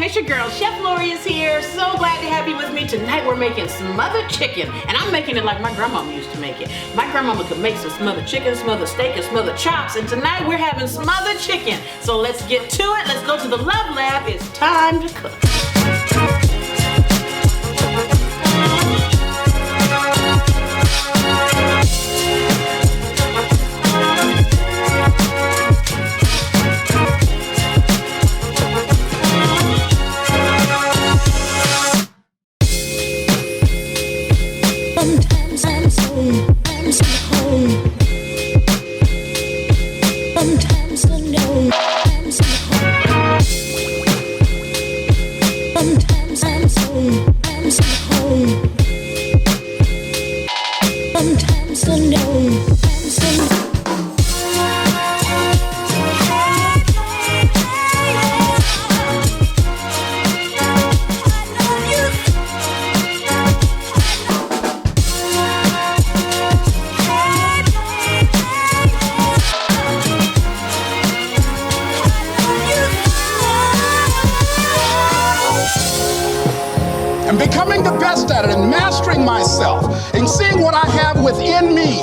it's your girl, Chef Lorious here. So glad to have you with me. Tonight we're making smothered chicken, and I'm making it like my grandmama used to make it. My grandmama could make some smothered chicken, smothered steak, and smothered chops, and tonight we're having smothered chicken. So let's get to it. Let's go to the Love Lab. It's time to cook. And becoming the best at it and mastering myself and seeing what I have within me.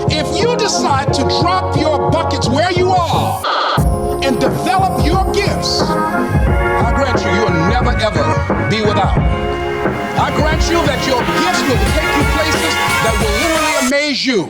If you decide to drop your buckets where you are and develop your gifts, I grant you, you'll never ever be without. I grant you that your gifts will take you places that will literally amaze you.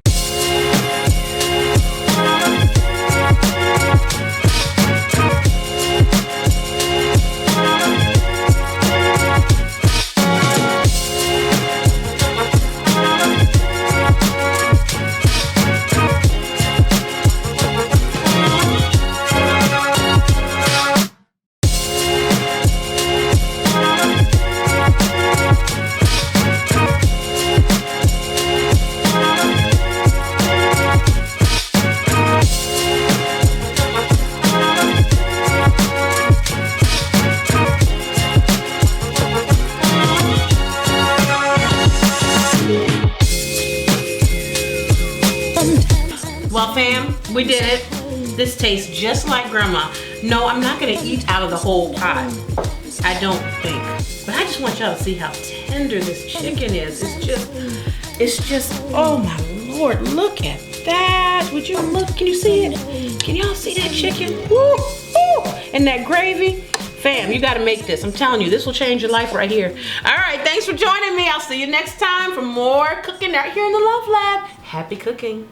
Well, fam, we did it. This tastes just like grandma. No, I'm not gonna eat out of the whole pot. I don't think. But I just want y'all to see how tender this chicken is. It's just, oh my Lord, look at that. Would you look, can you see it? Can y'all see that chicken? Woo, woo. And that gravy? Fam, you gotta make this. I'm telling you, this will change your life right here. All right, thanks for joining me. I'll see you next time for more cooking right here in the Love Lab. Happy cooking.